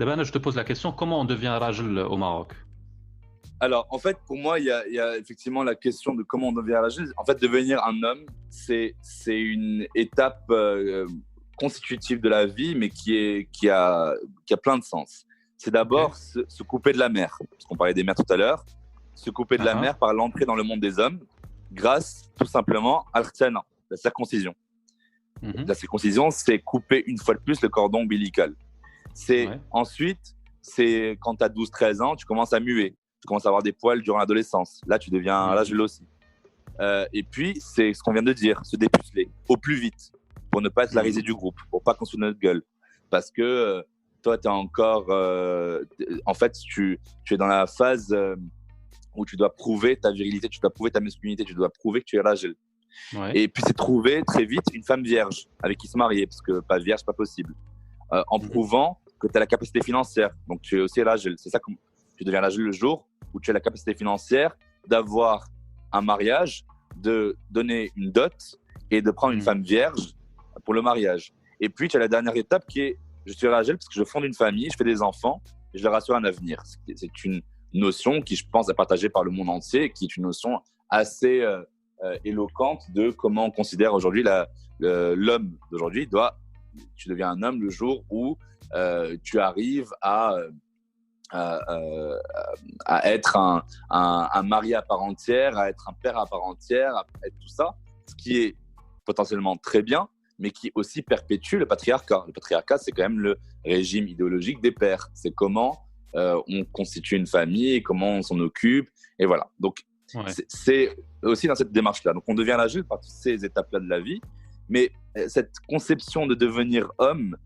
D'abord, je te pose la question, comment on devient rajl au Maroc? Alors, en fait, pour moi, il y a effectivement la question de comment on devient âgé. En fait, devenir un homme, c'est une étape constitutive de la vie, mais qui a plein de sens. C'est Ok. d'abord se couper de la mer, parce qu'on parlait des mers tout à l'heure, se couper de la Ah, mer par l'entrée dans le monde des hommes, grâce tout simplement à l'khitana, la circoncision. mhm. La circoncision, c'est couper une fois de plus le cordon ombilical. C'est Ouais. ensuite, c'est quand tu as 12-13 ans, tu commences à muer. Tu commences à avoir des poils durant l'adolescence. Là, tu deviens là, je Mhm. l'ai aussi. Et puis, c'est ce qu'on vient de dire, se dépuceler au plus vite pour ne pas être la risée Mhm. du groupe, pour pas qu'on se foute de notre gueule. Parce que toi, tu es encore. En fait, tu es dans la phase où tu dois prouver ta virilité, tu dois prouver ta masculinité, tu dois prouver que tu es ragile. Ouais. Et puis, c'est trouver très vite une femme vierge avec qui se marier, parce que pas vierge, pas possible. En Mhm. prouvant que tu as la capacité financière. Donc, tu es aussi l'agile. C'est ça que tu deviens l'agile le jour où tu as la capacité financière d'avoir un mariage, de donner une dot et de prendre une Mhm. femme vierge pour le mariage. Et puis, tu as la dernière étape qui est je suis l'agile parce que je fonde une famille, je fais des enfants et je leur assure un avenir. C'est une notion qui, je pense, est partagée par le monde entier et qui est une notion assez éloquente de comment on considère aujourd'hui l'homme d'aujourd'hui tu deviens un homme le jour où tu arrives à, euh, à être un mari à part entière, à être un père à part entière, à être tout ça, ce qui est potentiellement très bien, mais qui aussi perpétue le patriarcat. Le patriarcat, c'est quand même le régime idéologique des pères. C'est comment on constitue une famille, comment on s'en occupe, et voilà. Donc, Ouais. c'est aussi dans cette démarche-là. Donc, on devient l'agile par toutes ces étapes-là de la vie, mais cette conception de devenir homme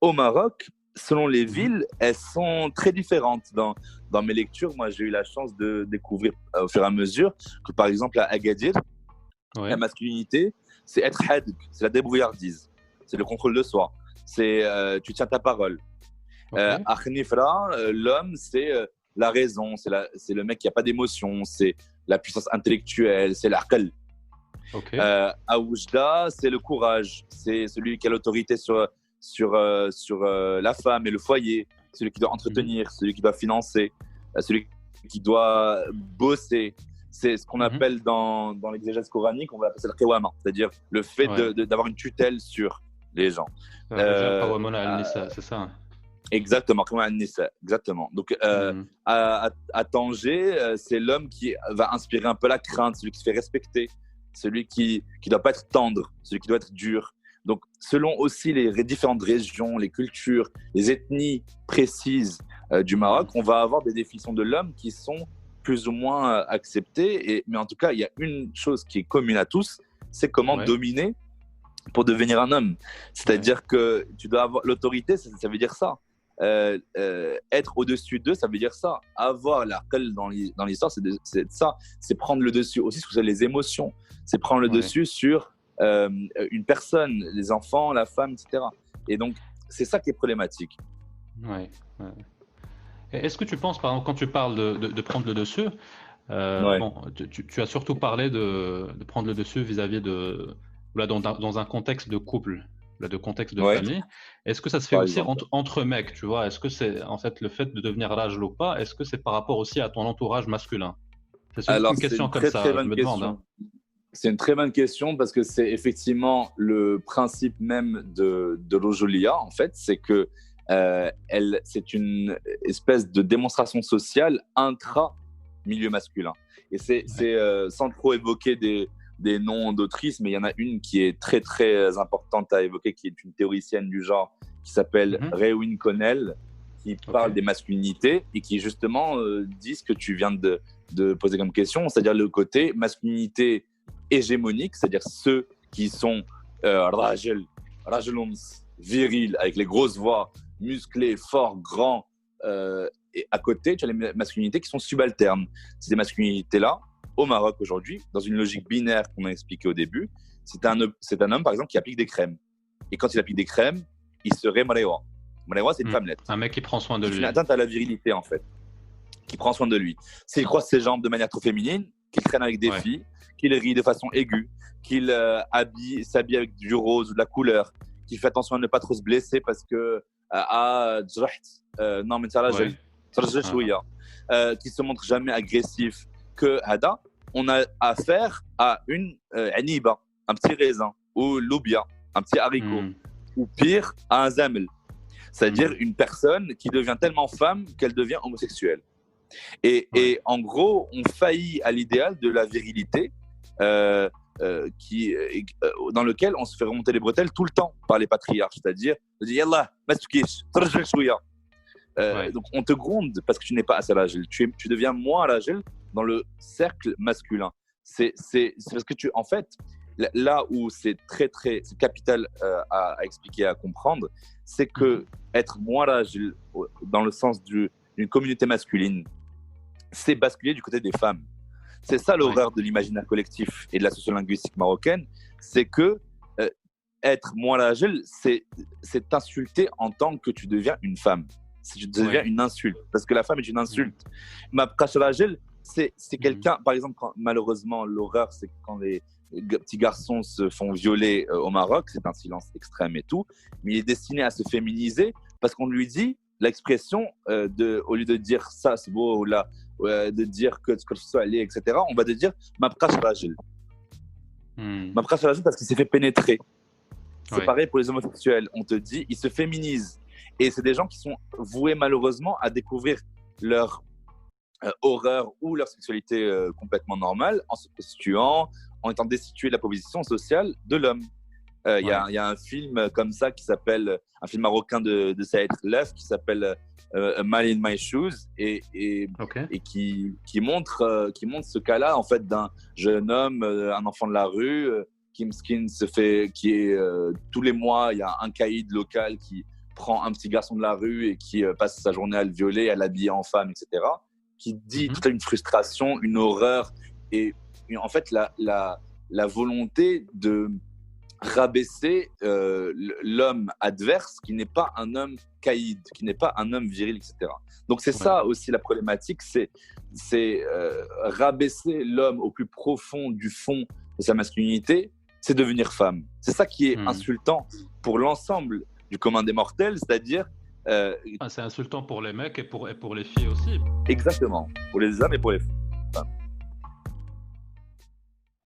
au Maroc, selon les Mhm. villes, elles sont très différentes. Dans mes lectures, moi, j'ai eu la chance de découvrir au fur et à mesure que, par exemple, à Agadir, la Ouais. masculinité, c'est être hadg, c'est la débrouillardise, c'est le contrôle de soi, c'est tu tiens ta parole. Ok. À Khnifra, l'homme, c'est la raison, c'est le mec qui n'a pas d'émotion, c'est la puissance intellectuelle, c'est l'aql. Ok. À Oujda, c'est le courage, c'est celui qui a l'autorité sur la femme et le foyer, celui qui doit Mhm. entretenir, celui qui doit financer, celui qui doit bosser. C'est ce qu'on Mhm. appelle dans l'exégèse coranique, on va appeler ça le qawama, c'est-à-dire le fait Ouais. d'avoir une tutelle sur les gens. Rijal Euh, qawwamuna 'ala à- an-nisa, c'est ça? Exactement, comme un Nissa, exactement. Donc, Mhm. à Tanger, c'est l'homme qui va inspirer un peu la crainte, celui qui se fait respecter, celui qui doit pas être tendre, celui qui doit être dur. Donc, selon aussi les différentes régions, les cultures, les ethnies précises du Maroc, Mhm. on va avoir des définitions de l'homme qui sont plus ou moins acceptées. Mais en tout cas, il y a une chose qui est commune à tous, c'est comment Ouais. dominer pour devenir un homme. Ouais. C'est-à-dire que tu dois avoir l'autorité, ça veut dire ça. Être au-dessus d'eux, ça veut dire ça. Avoir la gueule dans l'histoire, c'est ça. C'est prendre le dessus aussi sur les émotions. C'est prendre le Ouais. dessus sur une personne, les enfants, la femme, etc. Et donc, c'est ça qui est problématique. Ouais. Ouais. Et est-ce que tu penses, par exemple, quand tu parles de prendre le dessus, Ouais, bon, tu as surtout parlé de prendre le dessus vis-à-vis de, là, dans un contexte de couple, là, de contexte de ouais, famille. Est-ce que ça se fait par aussi exemple. entre mecs, tu vois? Est-ce que c'est, en fait, le fait de devenir rajl ou pas, est-ce que c'est par rapport aussi à ton entourage masculin? C'est juste Alors, une c'est question une comme très très ça, je bonne me demande, hein. question. C'est une très bonne question parce que c'est effectivement le principe même de l'Ojolia, en fait, c'est que c'est une espèce de démonstration sociale intra-milieu masculin. Et Ouais. sans trop évoquer des noms d'autrices, mais il y en a une qui est très très importante à évoquer, qui est une théoricienne du genre, qui s'appelle Mhm. Rewin Connell, qui Ok. parle des masculinités et qui justement dit ce que tu viens de poser comme question, c'est-à-dire le côté masculinité hégémonique, c'est-à-dire ceux qui sont rajel, rajelons, virils, avec les grosses voix, musclés, forts, grands. Et à côté, tu as les masculinités qui sont subalternes. Ces masculinités-là, au Maroc aujourd'hui, dans une logique binaire qu'on a expliqué au début, c'est un homme, par exemple, qui applique des crèmes. Et quand il applique des crèmes, il serait marewa. Marewa, c'est une Hmm. femmelette Un mec qui prend soin de qui fait une lui. atteinte à la virilité, en fait, qui prend soin de lui. S'il croise ses jambes de manière trop féminine, qu'il traîne avec des Ouais. filles, qu'il rit de façon aiguë, qu'il s'habille avec du rose ou de la couleur, qu'il fait attention à ne pas trop se blesser parce que جرحت non mais t'as راجل ترجع شويه qui se montre jamais agressif que هذا on a affaire à une عنيبه un petit raisin ou loubia un petit haricot ou pire à un zamel, c'est-à-dire une personne qui devient tellement femme qu'elle devient homosexuelle. Et en gros, on faillit à l'idéal de la virilité dans lequel on se fait remonter les bretelles tout le temps par les patriarches, c'est-à-dire on dit Yallah, ma tkish, tarjil shouya. Donc on te gronde parce que tu n'es pas assez ragile, tu deviens moins ragile dans le cercle masculin. C'est parce que en fait, là où c'est c'est capital à expliquer, à comprendre, c'est que être moins ragile dans le sens d'une communauté masculine, c'est basculer du côté des femmes. C'est ça l'horreur de l'imaginaire collectif et de la sociolinguistique marocaine, c'est que être moins agile, c'est t'insulter en tant que tu deviens une femme. Tu deviens une insulte, parce que la femme est une insulte. Ma agile, c'est quelqu'un, par exemple, malheureusement, l'horreur, c'est quand les petits garçons se font violer au Maroc, c'est un silence extrême et tout, mais il est destiné à se féminiser parce qu'on lui dit l'expression au lieu de dire ça c'est beau ou là de dire que ce que ce soit allé, etc., on va te dire ma ragil. Ma ragil parce qu'il s'est fait pénétrer. C'est pareil pour les homosexuels, on te dit ils se féminisent et c'est des gens qui sont voués malheureusement à découvrir leur horreur ou leur sexualité complètement normale en se prostituant, en étant destitué de la position sociale de l'homme. Il y a un film comme ça qui s'appelle, un film marocain de Saïd Khelef qui s'appelle A Man in My Shoes et qui montre ce cas-là en fait d'un jeune homme, un enfant de la rue qui est tous les mois il y a un caïd local qui prend un petit garçon de la rue et qui passe sa journée à le violer, à l'habiller en femme, etc., qui dit toute une frustration, une horreur et en fait la volonté de rabaisser l'homme adverse qui n'est pas un homme caïd, qui n'est pas un homme viril, etc. Donc c'est ça aussi la problématique, c'est rabaisser l'homme au plus profond du fond de sa masculinité, c'est devenir femme. C'est ça qui est insultant pour l'ensemble du commun des mortels, c'est-à-dire c'est insultant pour les mecs et pour les filles aussi. Exactement, pour les hommes et pour les femmes.